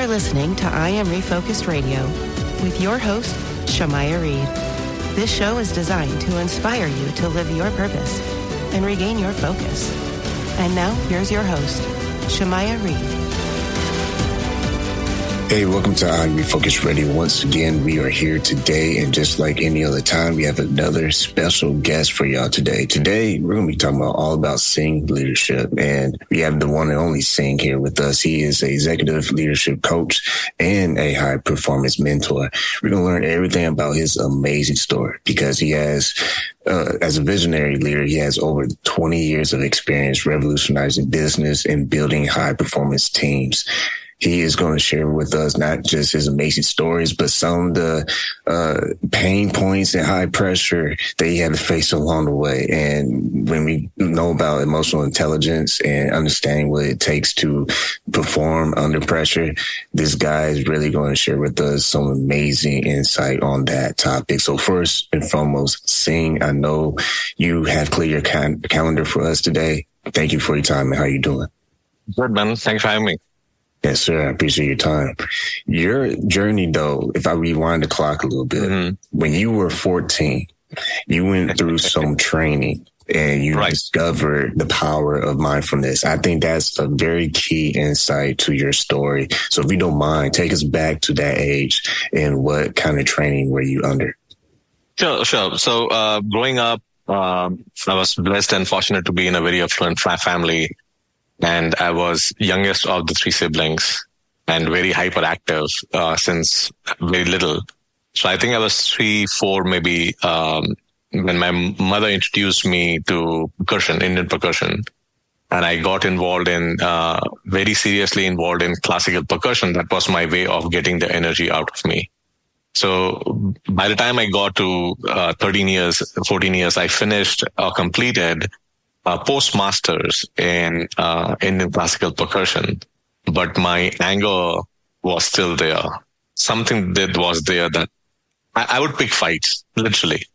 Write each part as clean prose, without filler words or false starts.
are listening to I Am Refocused Radio with your host, Shamaya Reed. This show is designed to inspire you to live your purpose and regain your focus. And now, here's your host, Shamaya Reed. Hey, welcome to I Am Refocused Radio. Once again, we are here today, and just like any other time, we have another special guest for y'all today. Today, we're going to be talking all about Singh leadership, and we have the one and only Singh here with us. He is an executive leadership coach and a high performance mentor. We're going to learn everything about his amazing story because he has, as a visionary leader, he has over 20 years of experience revolutionizing business and building high performance teams. He is going to share with us not just his amazing stories, but some of the pain points and high pressure that he had to face along the way. And when we know about emotional intelligence and understanding what it takes to perform under pressure, this guy is really going to share with us some amazing insight on that topic. So first and foremost, Singh, I know you have cleared your calendar for us today. Thank you for your time, and how you doing? Good, man. Thanks for having me. Yes, sir. I appreciate your time. Your journey, though, if I rewind the clock a little bit, when you were 14, you went through some training and you discovered the power of mindfulness. I think that's a very key insight to your story. So if you don't mind, take us back to that age and what kind of training were you under? Sure. So growing up, I was blessed and fortunate to be in a very affluent family. And I was youngest of the three siblings and very hyperactive since very little. So I think I was 3, 4, maybe when my mother introduced me to percussion, Indian percussion. And I got involved in, very seriously involved in classical percussion. That was my way of getting the energy out of me. So by the time I got to 14 years, I finished or completed postmasters in Indian classical percussion, but my anger was still there. Something that was there that I would pick fights, literally.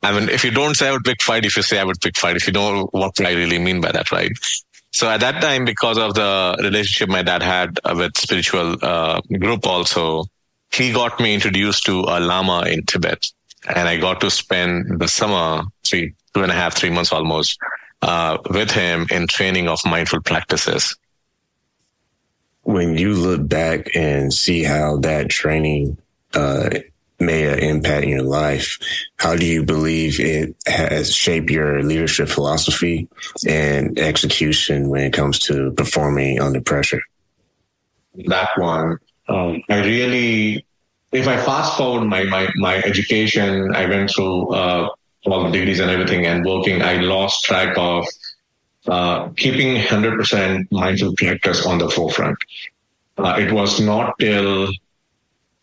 I mean, if you don't say I would pick fight, if you say I would pick fight, if you know what I really mean by that, right? So at that time, because of the relationship my dad had with spiritual group also, he got me introduced to a lama in Tibet. And I got to spend the summer, 2.5, 3 months almost, with him in training of mindful practices. When you look back and see how that training made an impact in your life, how do you believe it has shaped your leadership philosophy and execution when it comes to performing under pressure? That one, if I fast forward my education, I went through all the degrees and everything and working, I lost track of keeping 100% mindful practice on the forefront. It was not till the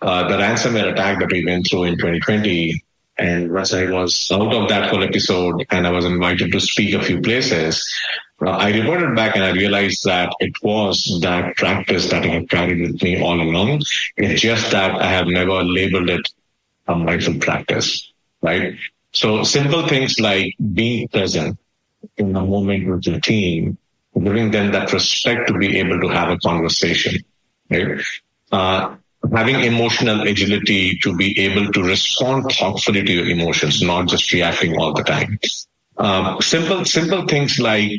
ransomware attack that we went through in 2020, and once I was out of that whole episode and I was invited to speak a few places, I reported back and I realized that it was that practice that I have carried with me all along. It's just that I have never labeled it a mindful practice, right? So simple things like being present in the moment with your team, giving them that respect to be able to have a conversation, right? Having emotional agility to be able to respond thoughtfully to your emotions, not just reacting all the time. Simple things like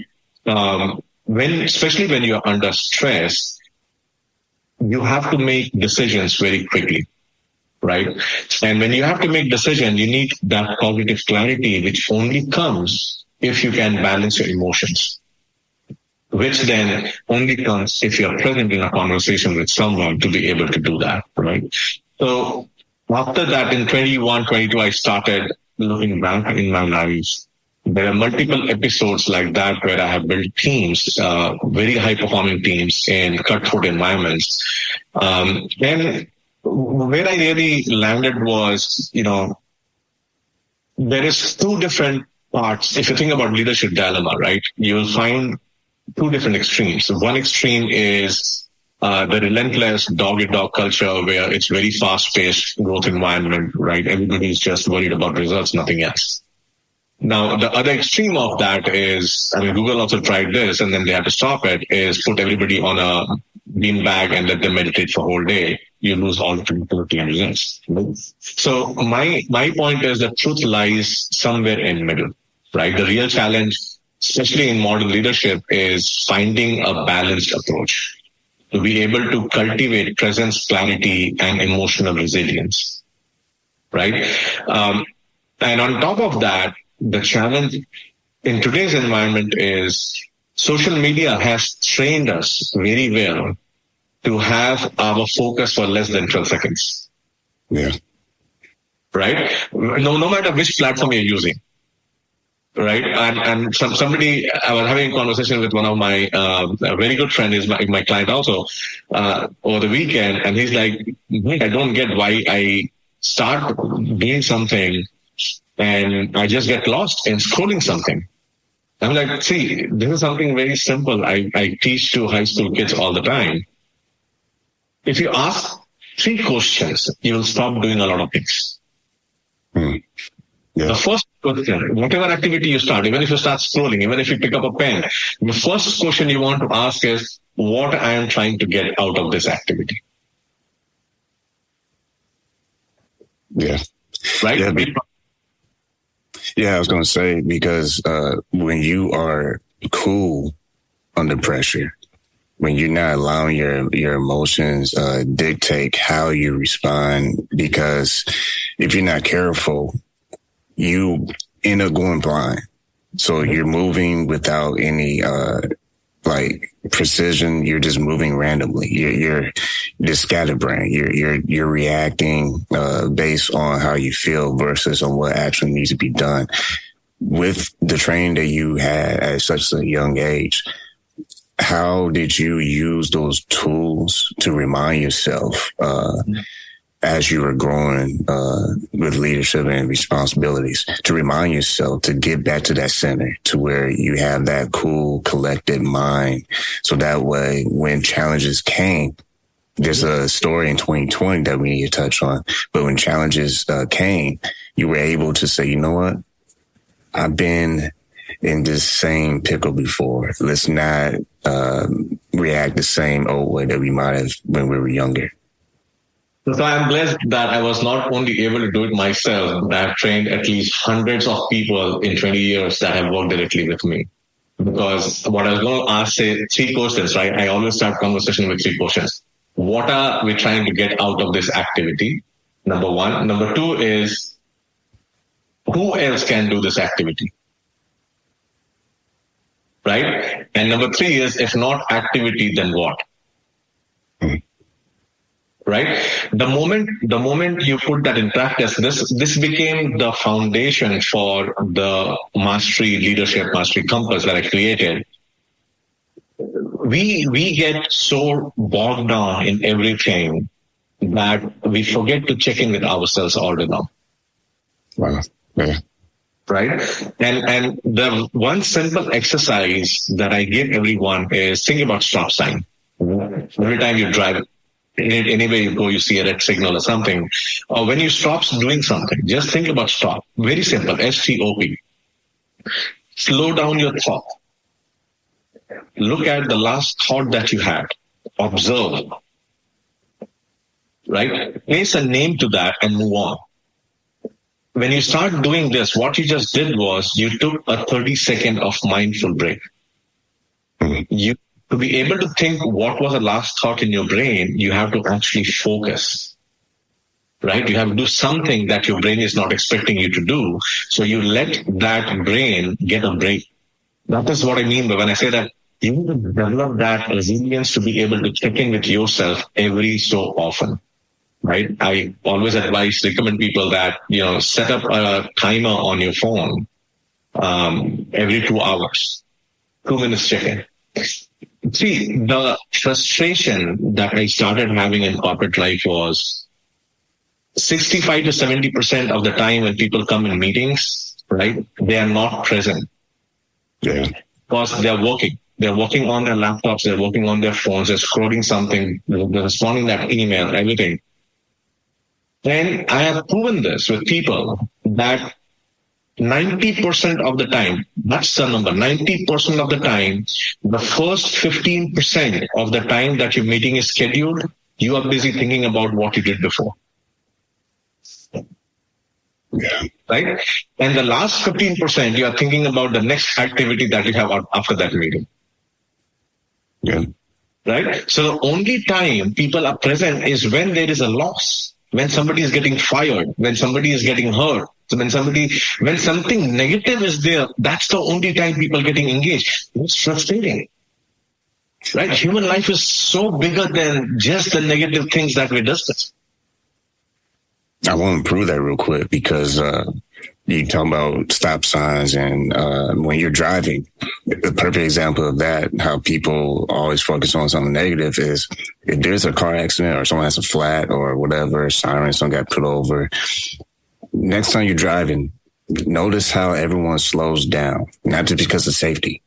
especially when you're under stress, you have to make decisions very quickly. Right. And when you have to make decisions, you need that cognitive clarity, which only comes if you can balance your emotions, which then only comes if you're present in a conversation with someone to be able to do that. Right. So after that, in 21, 22, I started looking back in my life. There are multiple episodes like that where I have built teams, very high performing teams in cutthroat environments. And where I really landed was, there is two different parts. If you think about leadership dilemma, right, you will find two different extremes. So one extreme is the relentless dog-eat-dog culture where it's very fast-paced growth environment, right? Everybody is just worried about results, nothing else. Now, the other extreme of that is, Google also tried this and then they had to stop it, is put everybody on a beanbag and let them meditate for a whole day, you lose all the tranquility and results. Right? So my point is that truth lies somewhere in middle, right? The real challenge, especially in modern leadership, is finding a balanced approach to be able to cultivate presence, clarity, and emotional resilience, right? And on top of that, the challenge in today's environment is social media has trained us very well to have our focus for less than 12 seconds. Yeah. Right? No matter which platform you're using. Right? And somebody, I was having a conversation with one of my, a very good friend is my client also, over the weekend. And he's like, I don't get why I start doing something and I just get lost in scrolling something. I'm like, see, this is something very simple. I teach to high school kids all the time. If you ask 3 questions, you'll stop doing a lot of things. Yeah. The first question, whatever activity you start, even if you start scrolling, even if you pick up a pen, the first question you want to ask is, what I am trying to get out of this activity. Yeah. Right? Yeah, I was going to say, because when you are cool under pressure, when you're not allowing your emotions dictate how you respond, because if you're not careful, you end up going blind. So you're moving without any precision. You're just moving randomly. You're just scatterbrained. You're reacting based on how you feel versus on what actually needs to be done. With the training that you had at such a young age, how did you use those tools to remind yourself as you were growing with leadership and responsibilities, to remind yourself to get back to that center, to where you have that cool, collected mind? So that way, when challenges came, there's a story in 2020 that we need to touch on, but when challenges came, you were able to say, you know what? I've been in this same pickle before. Let's not react the same old way that we might have when we were younger. So I'm blessed that I was not only able to do it myself, but I've trained at least hundreds of people in 20 years that have worked directly with me. Because what I was going to ask, say 3 questions, right? I always start conversation with 3 questions. What are we trying to get out of this activity? Number 1. Number 2 is, who else can do this activity? Right? And number 3 is, if not activity, then what? Right? The moment you put that in practice, this became the foundation for the leadership mastery compass that I created. We get so bogged down in everything that we forget to check in with ourselves all the time. Wow. Yeah. Right? And the one simple exercise that I give everyone is think about stop sign. Every time you drive, anywhere you go, you see a red signal or something. Or when you stop doing something, just think about stop. Very simple. STOP. Slow down your thought. Look at the last thought that you had. Observe. Right? Place a name to that and move on. When you start doing this, what you just did was you took a 30-second of mindful break. To be able to think what was the last thought in your brain, you have to actually focus, right? You have to do something that your brain is not expecting you to do. So you let that brain get a break. That is what I mean by when I say that you need to develop that resilience to be able to check in with yourself every so often, right? I always recommend people that, set up a timer on your phone every 2 hours, 2 minutes check-in. See, the frustration that I started having in corporate life was 65 to 70% of the time when people come in meetings, right, they are not present. Yeah. Because they're working. They're working on their laptops, they're working on their phones, they're scrolling something, they're responding to that email, everything. And I have proven this with people that 90% of the time, that's the number, 90% of the time, the first 15% of the time that your meeting is scheduled, you are busy thinking about what you did before. Yeah. Right? And the last 15%, you are thinking about the next activity that you have after that meeting. Yeah. Right? So the only time people are present is when there is a loss, when somebody is getting fired, when somebody is getting hurt. So when something negative is there, that's the only time people getting engaged. It's frustrating. Right? Human life is so bigger than just the negative things that we discuss. I want to prove that real quick because you talk about stop signs and when you're driving, the perfect example of that, how people always focus on something negative is if there's a car accident or someone has a flat or whatever, siren, someone got put over. Next time you're driving, notice how everyone slows down, not just because of safety.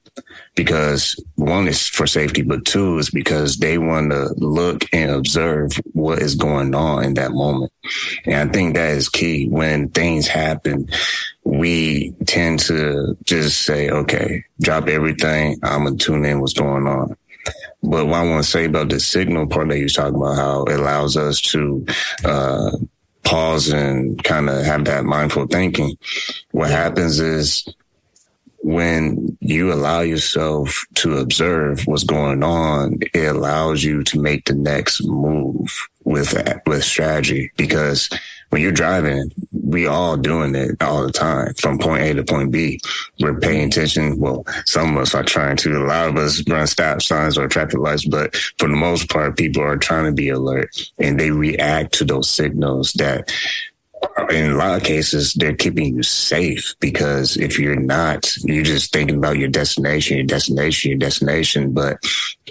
Because one is for safety, but two is because they want to look and observe what is going on in that moment. And I think that is key. When things happen, we tend to just say, okay, drop everything. I'm going to tune in what's going on. But what I want to say about the signal part that you're talking about, how it allows us to pause and kind of have that mindful thinking. What happens is, when you allow yourself to observe what's going on, it allows you to make the next move with strategy. Because when you're driving, we all doing it all the time from point A to point B. We're paying attention. Well, some of us are trying to. A lot of us run stop signs or traffic lights, but for the most part, people are trying to be alert and they react to those signals that, in a lot of cases, they're keeping you safe, because if you're not, you're just thinking about your destination. But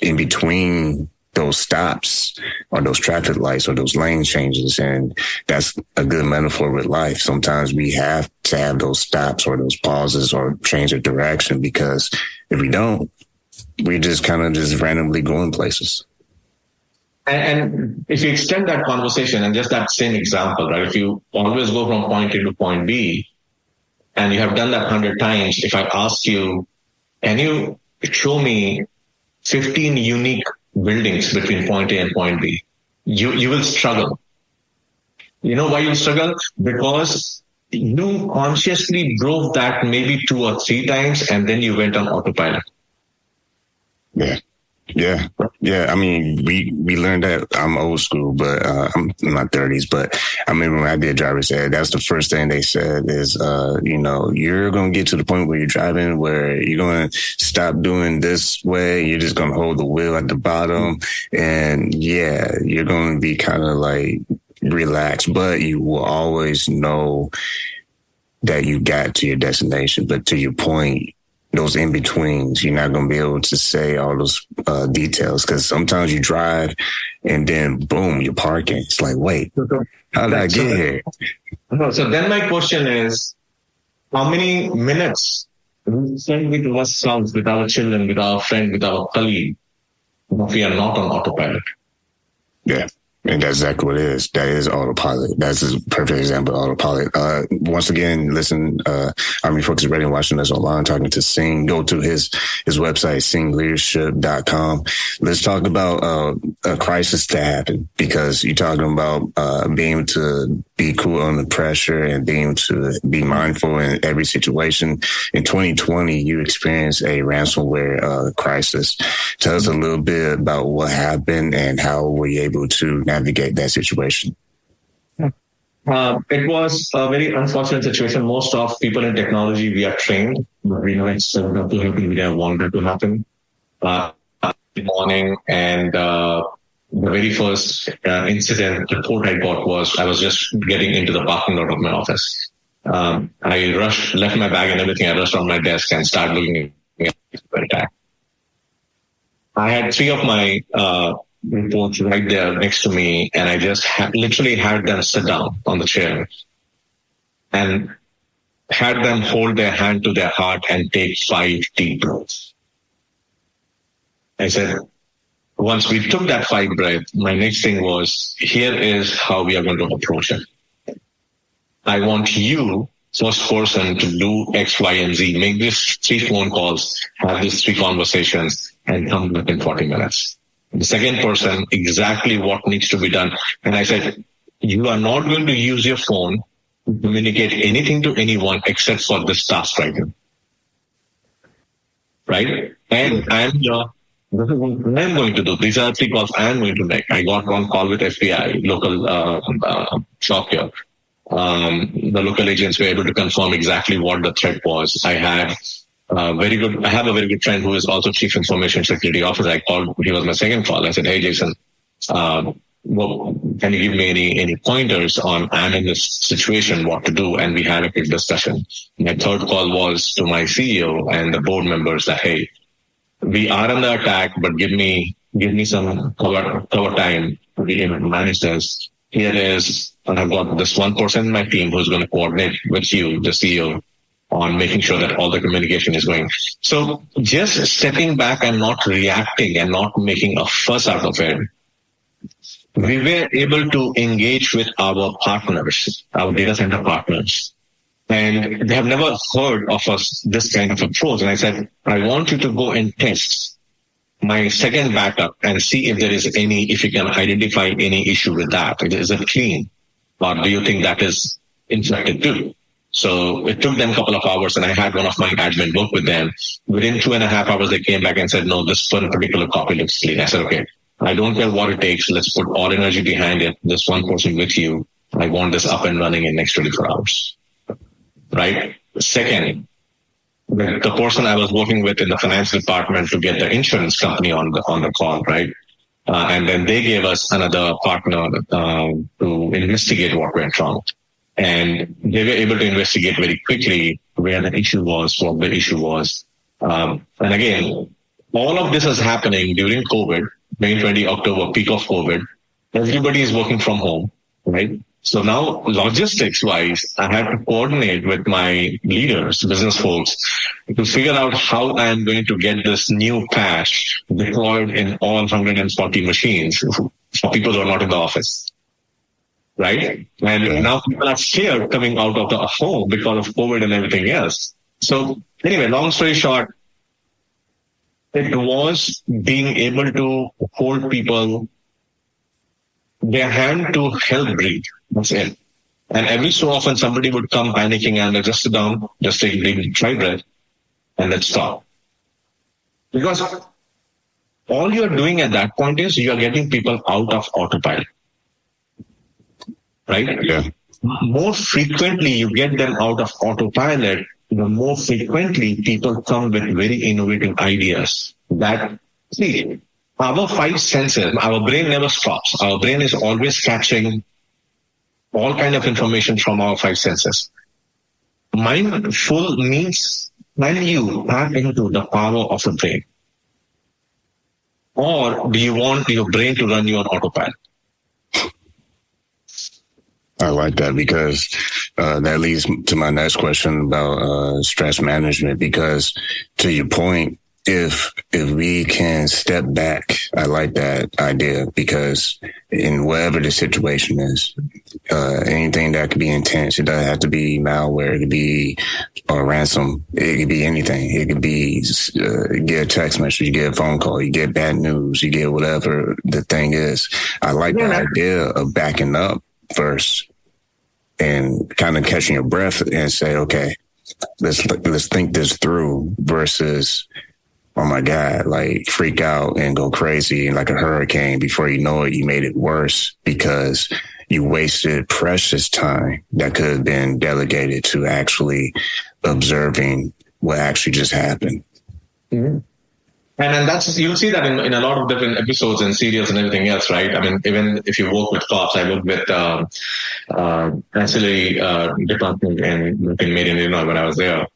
in between those stops or those traffic lights or those lane changes, and that's a good metaphor with life. Sometimes we have to have those stops or those pauses or change of direction, because if we don't, we just kind of just randomly going places. And if you extend that conversation and just that same example, right? If you always go from point A to point B and you have done that 100 times, if I ask you, can you show me 15 unique buildings between point A and point B? You will struggle. You know why you struggle? Because you consciously drove that maybe 2 or 3 times and then you went on autopilot. Yeah. I mean, we learned that. I'm old school, but I'm in my 30s. But I remember when I did driver's ed, that's the first thing they said is, you're going to get to the point where you're driving where you're going to stop doing this way. You're just going to hold the wheel at the bottom. And yeah, you're going to be kind of like relaxed, but you will always know that you got to your destination. But to your point, those in-betweens, you're not going to be able to say all those details, because sometimes you drive and then, boom, you're parking. It's like, wait, how did I get here? So then my question is, how many minutes we spend with ourselves, with our children, with our friend, with our colleague, if we are not on autopilot? Yeah. And that's exactly what it is. That is autopilot. That's a perfect example of autopilot. Once again, listen, Army Focus Radio watching us online, talking to Singh. Go to his website, singhleadership.com. Let's talk about a crisis that happened, because you're talking about being able to be cool under pressure and being able to be mindful in every situation. In 2020, you experienced a ransomware crisis. Tell us a little bit about what happened and how were you able to navigate that situation? It was a very unfortunate situation. Most of people in technology, we are trained, but we know it's not to happen. We don't want that to happen. In the morning, and the very first incident report I got was I was just getting into the parking lot of my office. I left my bag and everything. I rushed on my desk and started looking at the attack. I had 3 of my reports right there next to me, and I just literally had them sit down on the chair and had them hold their hand to their heart and take 5 deep breaths. I said, once we took that 5 breaths, my next thing was, here is how we are going to approach it. I want you first person to do X, Y, and Z, make these 3 phone calls, have these 3 conversations, and come back in 40 minutes. The second person, exactly what needs to be done. And I said, you are not going to use your phone to communicate anything to anyone except for this task right now. Right? And this is what I'm going to do. These are 3 calls I'm going to make. I got one call with FBI, local shop here. The local agents were able to confirm exactly what the threat was. I have a very good friend who is also chief information security officer. I called, he was my second call. I said, hey, Jason, can you give me any pointers on, I'm in this situation, what to do? And we had a quick discussion. My third call was to my CEO and the board members that, hey, we are under attack, but give me some cover time to be able to manage this. Here is, and I've got this one person in my team who's going to coordinate with you, the CEO, on making sure that all the communication is going. So just stepping back and not reacting and not making a fuss out of it, we were able to engage with our partners, our data center partners. And they have never heard of us this kind of approach. And I said, I want you to go and test my second backup and see if you can identify any issue with that. Is it clean? Or do you think that is infected too? So it took them a couple of hours, and I had one of my admin work with them. Within 2.5 hours, they came back and said, no, this particular copy looks clean. I said, okay, I don't care what it takes. Let's put all energy behind it. This one person with you, I want this up and running in next 24 hours. Right? Second, the person I was working with in the finance department to get the insurance company on the call, right? And then they gave us another partner to investigate what went wrong. And they were able to investigate very quickly where the issue was, what the issue was. And again, all of this is happening during COVID, 2020 October, peak of COVID. Everybody is working from home, right? So now, logistics-wise, I have to coordinate with my leaders, business folks, to figure out how I'm going to get this new patch deployed in all 140 machines for people who are not in the office, right? And now people are scared coming out of the home because of COVID and everything else. So anyway, long story short, it was being able to hold people their hand to help breathe. That's it. And every so often somebody would come panicking and just sit down, just take a deep try breath, and let's stop. Because all you're doing at that point is you are getting people out of autopilot. Right? Yeah. More frequently you get them out of autopilot, the more frequently people come with very innovative ideas that, see, our 5 senses, our brain never stops. Our brain is always catching all kind of information from our 5 senses. Mindful means when you tap into the power of the brain. Or do you want your brain to run you on autopilot? I like that because that leads to my next question about stress management. Because to your point, if we can step back, I like that idea, because in whatever the situation is, anything that could be intense, it doesn't have to be malware, it could be a ransom, it could be anything. It could be you get a text message, you get a phone call, you get bad news, you get whatever the thing is. I like the idea of backing up first and kind of catching your breath and say, okay, let's think this through versus, oh my God, like freak out and go crazy like a hurricane. Before you know it, you made it worse because you wasted precious time that could have been delegated to actually observing what actually just happened. Mm-hmm. And that's, you'll see that in a lot of different episodes and serials and everything else, right? I mean, even if you work with cops, I worked with ancillary department in Made in Illinois when I was there.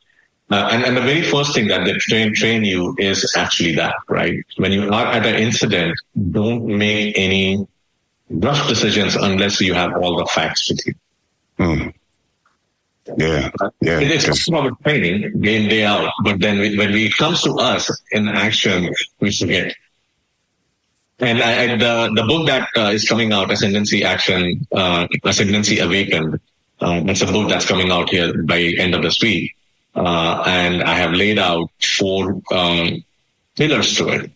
And the very first thing that they train you is actually that, right? When you are at an incident, don't make any rush decisions unless you have all the facts with you. Mm. Yeah. It's about training day in, day out. But then when it comes to us in action, we forget. And the book that is coming out, Ascendancy Action, Ascendancy Awakened, That's a book that's coming out here by end of this week. And I have laid out 4 pillars to it.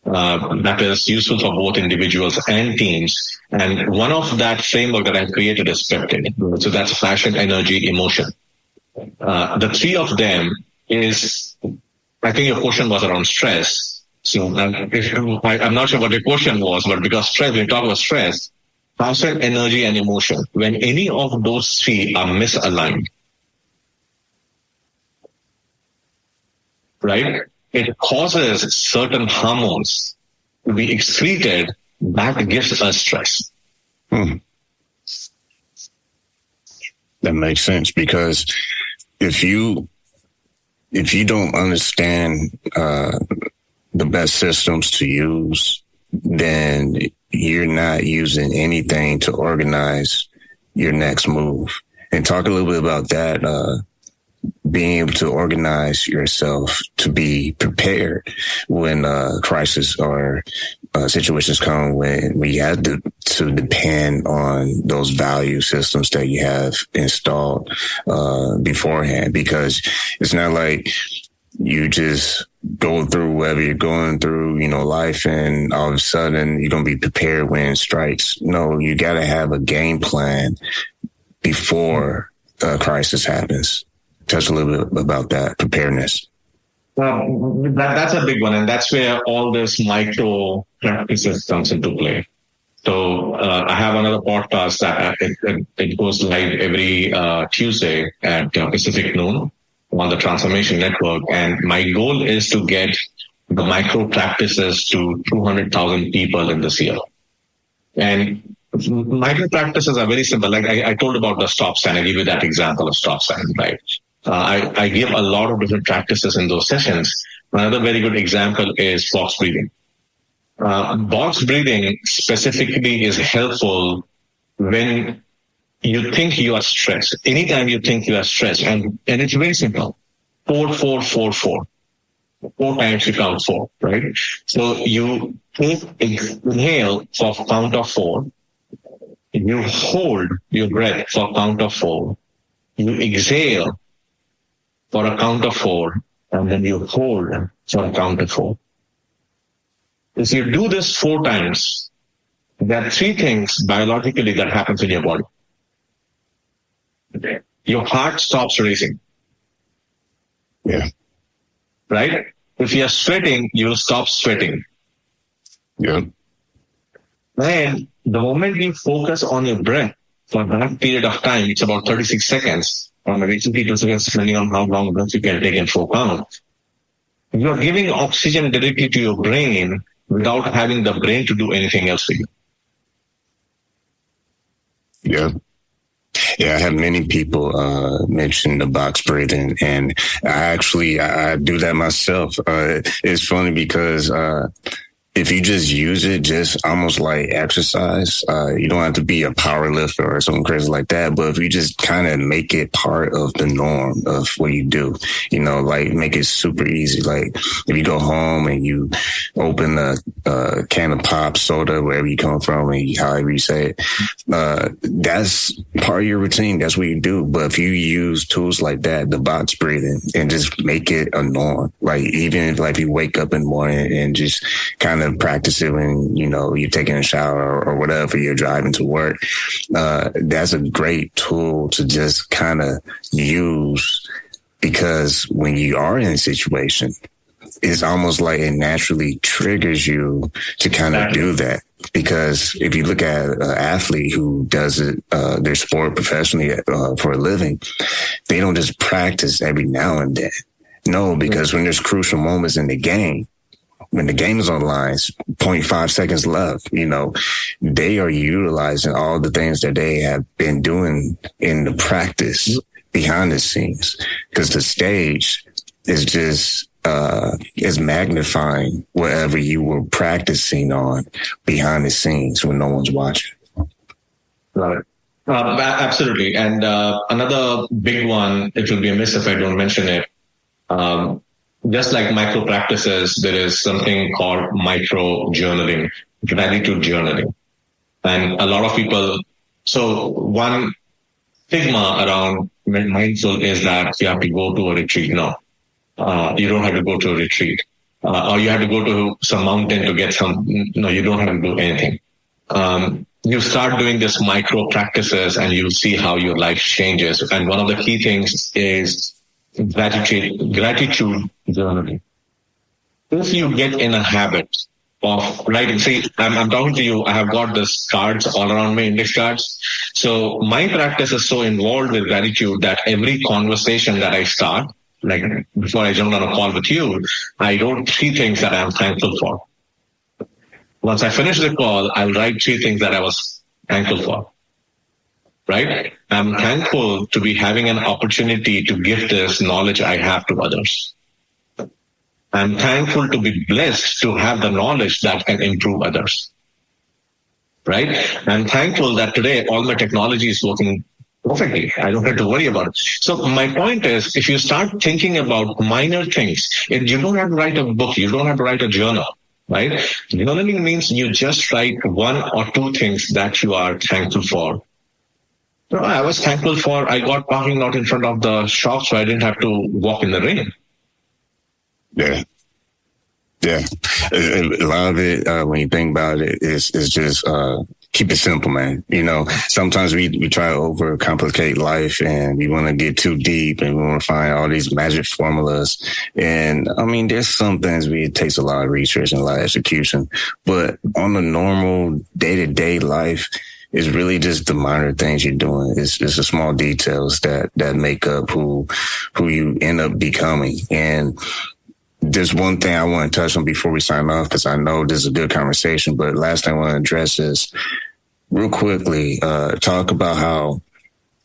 That is useful for both individuals and teams. And one of that framework that I've created is peptide. So that's passion, energy, emotion. The 3 of them is, I think your question was around stress. So I'm not sure what your question was, but because stress, when we talk about stress, passion, energy, and emotion, when any of those 3 are misaligned, right, it causes certain hormones to be excreted that gives us stress. That makes sense, because if you don't understand the best systems to use, then you're not using anything to organize your next move. And talk a little bit about that, being able to organize yourself to be prepared when crisis or situations come when you have to depend on those value systems that you have installed beforehand, because it's not like you just go through whatever you're going through, life, and all of a sudden you're going to be prepared when it strikes. No, you got to have a game plan before a crisis happens. Touch a little bit about that preparedness. That's a big one, and that's where all this micro practices comes into play. So I have another podcast that it goes live every Tuesday at Pacific noon on the Transformation Network, and my goal is to get the micro practices to 200,000 people in this year. And micro practices are very simple. Like I told about the stop sign. I give you that example of stop sign, right? I give a lot of different practices in those sessions. Another very good example is box breathing. Box breathing specifically is helpful when you think you are stressed. Anytime you think you are stressed, and it's very simple. 4, 4, 4, 4. 4 times you count 4, right? So you inhale for count of 4. You hold your breath for count of 4. You exhale for a count of 4, and then you hold for a count of 4. If you do this 4 times, there are 3 things biologically that happens in your body. Okay. Your heart stops racing. Yeah. Right? If you are sweating, you will stop sweating. Yeah. And the moment you focus on your breath for that period of time, it's about 36 seconds, or maybe 52 seconds, depending on how long breath you can take in 4 counts. You are giving oxygen directly to your brain without having the brain to do anything else for you. Yeah. Yeah, I have many people mention the box breathing, and I do that myself. It's funny because if you just use it just almost like exercise, you don't have to be a power lifter or something crazy like that. But if you just kind of make it part of the norm of what you do, like make it super easy. Like if you go home and you open a can of pop, soda, wherever you come from, and however you say it, that's part of your routine. That's what you do. But if you use tools like that, the box breathing, and just make it a norm, like even if like you wake up in the morning and just kind of practice it when you're taking a shower or whatever, you're driving to work, that's a great tool to just kind of use, because when you are in a situation, it's almost like it naturally triggers you to kind of do that. Because if you look at an athlete who does it, their sport professionally for a living, they don't just practice every now and then. No, because when there's crucial moments in the game, when the game is on the line, 0.5 seconds left, they are utilizing all the things that they have been doing in the practice behind the scenes, because the stage is just is magnifying whatever you were practicing on behind the scenes when no one's watching. Right. Absolutely. And another big one, it will be a miss if I don't mention it. Just like micro practices, there is something called micro journaling, gratitude journaling. And a lot of people, so one stigma around mindful is that you have to go to a retreat. No, you don't have to go to a retreat. Or you have to go to some mountain to get some. No, you don't have to do anything. You start doing this micro practices and you'll see how your life changes. And one of the key things is gratitude journaling. If you get in a habit of writing, see, I'm talking to you, I have got these cards all around me, index cards. So my practice is so involved with gratitude that every conversation that I start, like before I jump on a call with you, I wrote 3 things that I'm thankful for. Once I finish the call, I'll write 3 things that I was thankful for. Right? I'm thankful to be having an opportunity to give this knowledge I have to others. I'm thankful to be blessed to have the knowledge that can improve others. Right? I'm thankful that today all my technology is working perfectly. I don't have to worry about it. So my point is, if you start thinking about minor things, you don't have to write a book. You don't have to write a journal. Right? Journaling means you just write 1 or 2 things that you are thankful for. So I was thankful for I got parking lot in front of the shop so I didn't have to walk in the rain. Yeah. A lot of it, when you think about it, is just keep it simple, man. Sometimes we try to overcomplicate life and we want to get too deep and we want to find all these magic formulas. And I mean, there's some things where it takes a lot of research and a lot of execution, but on the normal day-to-day life, it's really just the minor things you're doing. It's the small details that make up who you end up becoming. And there's one thing I want to touch on before we sign off, because I know this is a good conversation, but last thing I want to address is real quickly, talk about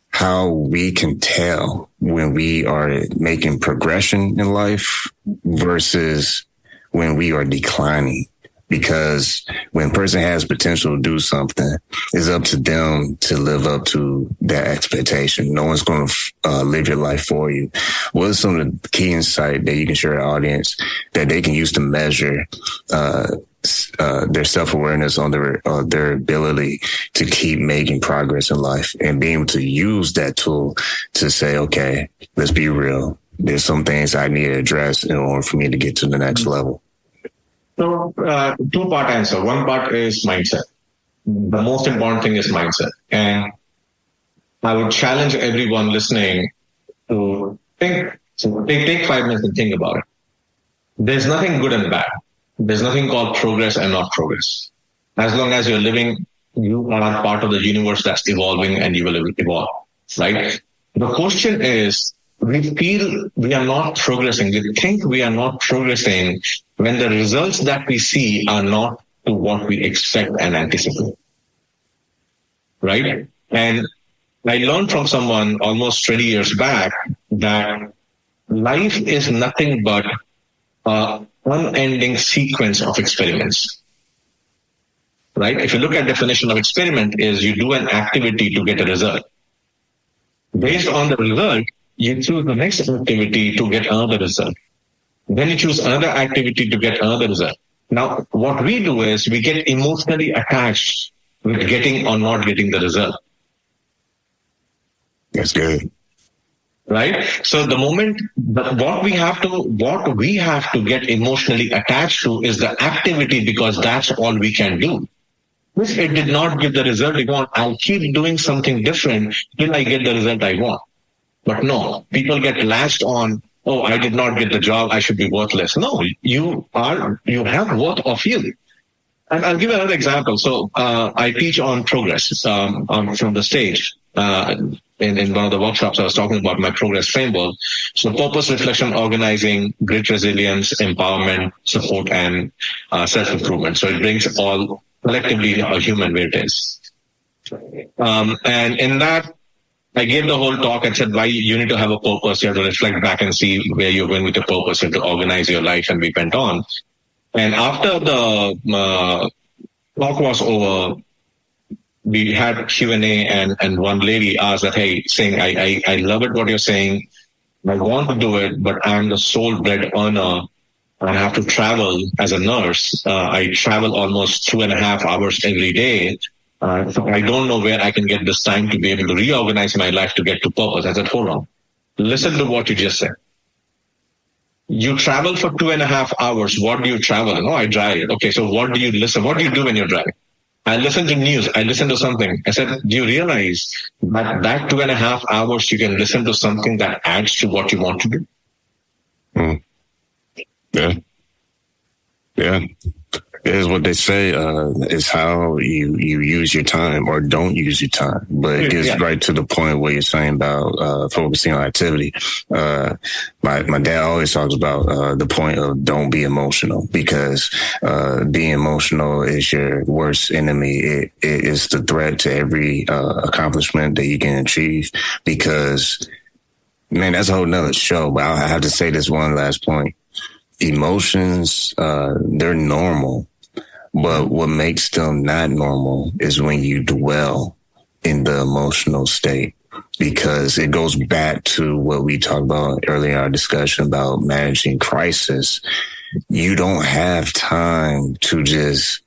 how we can tell when we are making progression in life versus when we are declining. Because when a person has potential to do something, it's up to them to live up to that expectation. No one's going to live your life for you. What is some of the key insight that you can share with the audience that they can use to measure their self-awareness on their ability to keep making progress in life and being able to use that tool to say, okay, let's be real. There's some things I need to address in order for me to get to the next level. So, 2-part answer. One part is mindset. The most important thing is mindset. And I would challenge everyone listening to think. So take 5 minutes and think about it. There's nothing good and bad. There's nothing called progress and not progress. As long as you're living, you are part of the universe that's evolving and you will evolve, right? The question is, we feel we are not progressing. We think we are not progressing when the results that we see are not to what we expect and anticipate, right? And I learned from someone almost 20 years back that life is nothing but an unending sequence of experiments, right? If you look at the definition of experiment is you do an activity to get a result. Based on the result, you choose the next activity to get another result. Then you choose another activity to get another result. Now, what we do is we get emotionally attached with getting or not getting the result. That's good. Right? So the moment what we have to get emotionally attached to is the activity, because that's all we can do. If it did not give the result we want, I'll keep doing something different till I get the result I want. But no, people get latched on, oh, I did not get the job, I should be worthless. No, you have worth of you. And I'll give another example. So I teach on progress from the stage. In one of the workshops, I was talking about my progress framework. So purpose, reflection, organizing, grit, resilience, empowerment, support, and self-improvement. So it brings all collectively a human where it is. And in that, I gave the whole talk and said, why you need to have a purpose. You have to reflect back and see where you're going with the purpose. You have to organize your life, and we went on. And after the talk was over, we had Q&A and one lady asked that, hey, Singh, I love it what you're saying. I want to do it, but I'm the sole bread earner. I have to travel as a nurse. I travel almost 2.5 hours every day. So I don't know where I can get this time to be able to reorganize my life to get to purpose. I said, hold on. Listen to what you just said. You travel for 2.5 hours. What do you travel? Oh, I drive. Okay, so what do you listen? What do you do when you're driving? I listen to news. I listen to something. I said, do you realize that 2.5 hours you can listen to something that adds to what you want to do? Yeah. Yeah. Is what they say is how you use your time or don't use your time. But it gets right to the point where you're saying about focusing on activity. My dad always talks about the point of don't be emotional, because being emotional is your worst enemy. It is the threat to every accomplishment that you can achieve, because, man, that's a whole nother show. But I have to say this one last point. Emotions, they're normal. But what makes them not normal is when you dwell in the emotional state, because it goes back to what we talked about earlier in our discussion about managing crisis. You don't have time to just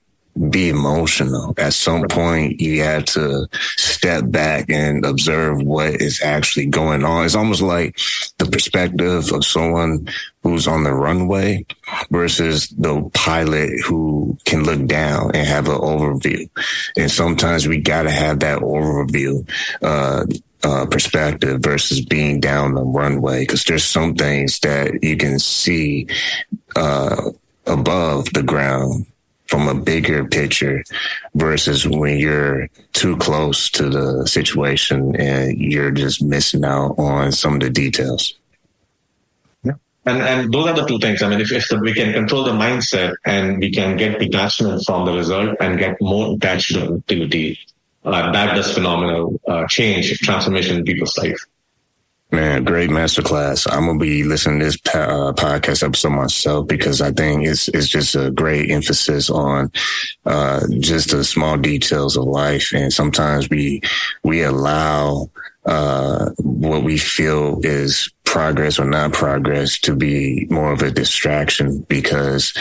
be emotional. At some point, you have to step back and observe what is actually going on. It's almost like the perspective of someone who's on the runway versus the pilot who can look down and have an overview. And sometimes we got to have that overview perspective versus being down the runway, because there's some things that you can see above the ground from a bigger picture versus when you're too close to the situation and you're just missing out on some of the details. Yeah. And those are the two things. I mean, if we can control the mindset and we can get detachment from the result and get more attached to the activity, that does phenomenal change, transformation in people's life. Man, great masterclass. I'm going to be listening to this podcast episode myself, because I think it's just a great emphasis on just the small details of life. And sometimes we allow what we feel is progress or not progress to be more of a distraction, because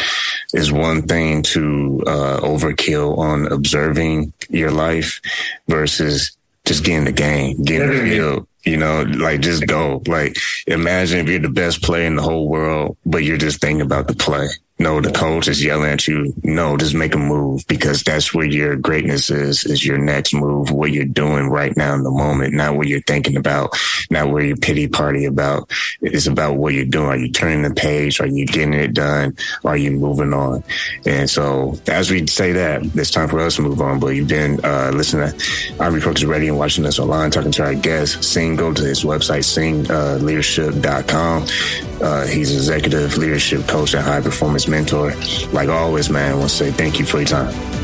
it's one thing to overkill on observing your life versus just getting the game, getting the field. You know, like, just go. Like, imagine if you're the best player in the whole world, but you're just thinking about the play. No, the coach is yelling at you. No, just make a move, because that's where your greatness is your next move, what you're doing right now in the moment, not what you're thinking about, not where you pity party about. It's about what you're doing. Are you turning the page? Are you getting it done? Are you moving on? And so as we say that, it's time for us to move on. But you've been listening to Refocus Radio and watching us online, talking to our guest, Singh. Go to his website, singhleadership.com. He's an executive leadership coach and high performance mentor. Like always, man, I want to say thank you for your time.